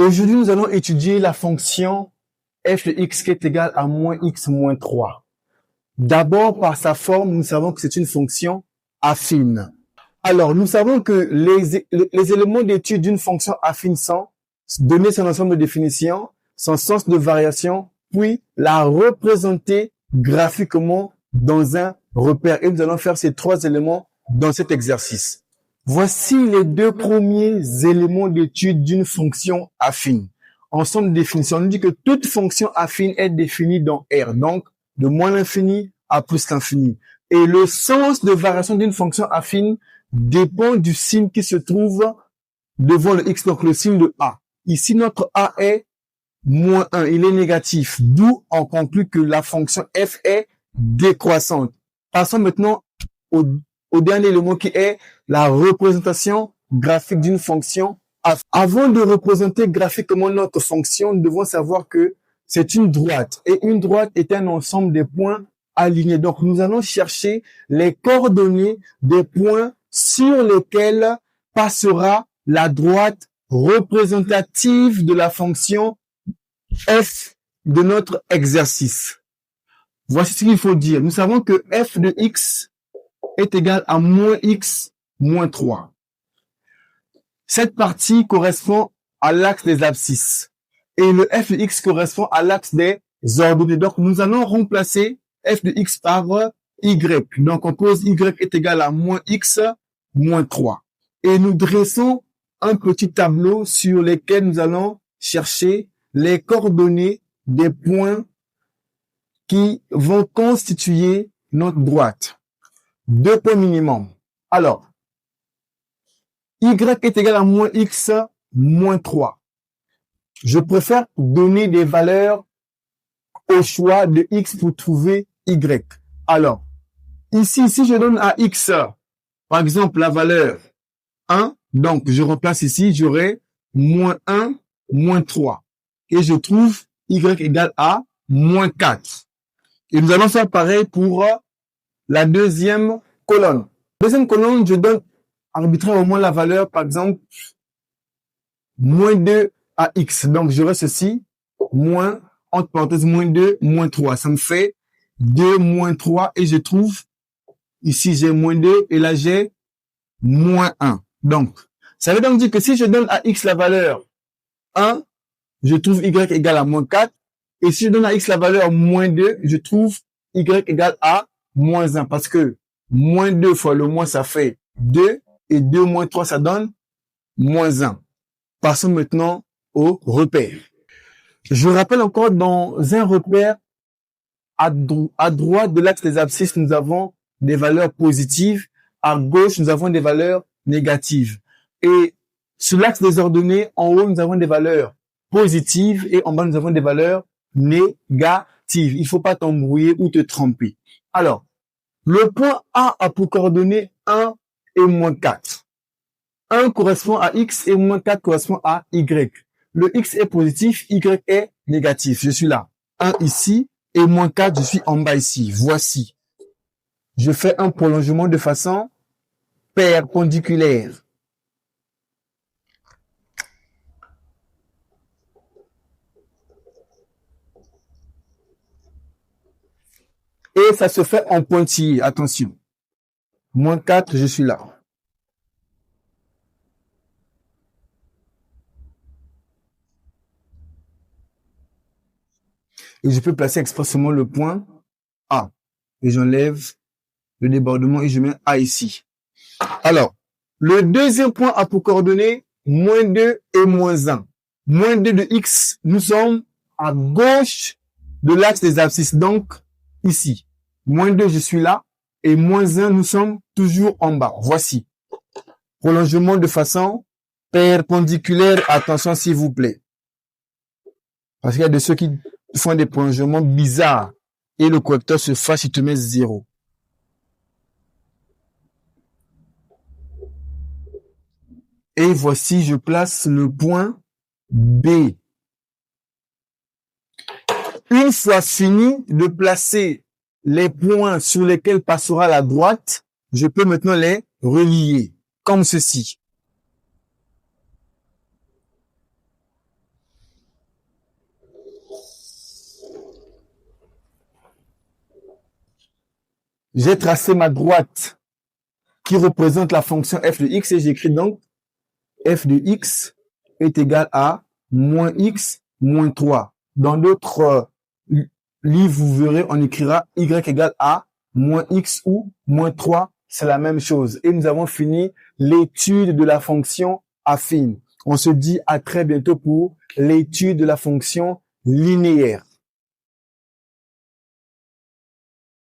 Aujourd'hui, nous allons étudier la fonction f de x qui est égale à moins x moins 3. D'abord, par sa forme, nous savons que c'est une fonction affine. Alors, nous savons que les éléments d'étude d'une fonction affine sont donner son ensemble de définitions, son sens de variation, puis la représenter graphiquement dans un repère. Et nous allons faire ces trois éléments dans cet exercice. Voici les deux premiers éléments d'étude d'une fonction affine. Ensemble de définitions, on nous dit que toute fonction affine est définie dans R, donc de moins l'infini à plus l'infini. Et le sens de variation d'une fonction affine dépend du signe qui se trouve devant le x, donc le signe de A. Ici, notre A est moins 1, il est négatif, d'où on conclut que la fonction f est décroissante. Passons maintenant au dernier élément qui est la représentation graphique d'une fonction affine. Avant de représenter graphiquement notre fonction, nous devons savoir que c'est une droite. Et une droite est un ensemble de points alignés. Donc, nous allons chercher les coordonnées des points sur lesquels passera la droite représentative de la fonction f de notre exercice. Voici ce qu'il faut dire. Nous savons que f de x est égal à moins x moins 3. Cette partie correspond à l'axe des abscisses. Et le f de x correspond à l'axe des ordonnées. Donc, nous allons remplacer f de x par y. Donc, on pose y est égal à moins x moins 3. Et nous dressons un petit tableau sur lequel nous allons chercher les coordonnées des points qui vont constituer notre droite. 2 points minimum. Alors, y est égal à moins x moins 3. Je préfère donner des valeurs au choix de x pour trouver y. Alors, ici, si je donne à x, par exemple, la valeur 1, donc je remplace ici, j'aurai moins 1, moins 3. Et je trouve y égale à moins 4. Et nous allons faire pareil pour la deuxième colonne. Deuxième colonne, je donne arbitrairement la valeur, par exemple, moins 2 à x. Donc, j'aurai ceci, moins, entre parenthèses, moins 2, moins 3. Ça me fait 2, moins 3. Et je trouve, ici, j'ai moins 2 et là, j'ai moins 1. Donc, ça veut donc dire que si je donne à x la valeur 1, je trouve y égale à moins 4. Et si je donne à x la valeur moins 2, je trouve y égale à moins 1. Parce que moins 2 fois le moins, ça fait 2. Et 2 moins 3, ça donne moins 1. Passons maintenant au repère. Je rappelle encore, dans un repère, à droite de l'axe des abscisses, nous avons des valeurs positives. À gauche, nous avons des valeurs négatives. Et sur l'axe des ordonnées, en haut, nous avons des valeurs positives et en bas, nous avons des valeurs négatives. Il ne faut pas t'embrouiller ou te tromper. Alors, le point A a pour coordonnées 1 et moins 4. 1 correspond à x et moins 4 correspond à y. Le x est positif, y est négatif. Je suis là. 1 ici et moins 4, je suis en bas ici. Voici. Je fais un prolongement de façon perpendiculaire. Et ça se fait en pointillé. Attention. Moins 4, je suis là. Et je peux placer expressément le point A. Et j'enlève le débordement et je mets A ici. Alors, le deuxième point a pour coordonnées moins 2 et moins 1. Moins 2 de x, nous sommes à gauche de l'axe des abscisses, donc ici. Moins 2, je suis là. Et moins 1, nous sommes toujours en bas. Voici. Prolongement de façon perpendiculaire. Attention, s'il vous plaît. Parce qu'il y a de ceux qui font des prolongements bizarres. Et le correcteur se fâche, il te met 0. Et voici, je place le point B. Une fois fini de placer les points sur lesquels passera la droite, je peux maintenant les relier, comme ceci. J'ai tracé ma droite qui représente la fonction f de x et j'écris donc f de x est égal à moins x moins 3. Dans d'autres livres, vous verrez, on écrira y égale à moins x ou moins 3. C'est la même chose. Et nous avons fini l'étude de la fonction affine. On se dit à très bientôt pour l'étude de la fonction linéaire.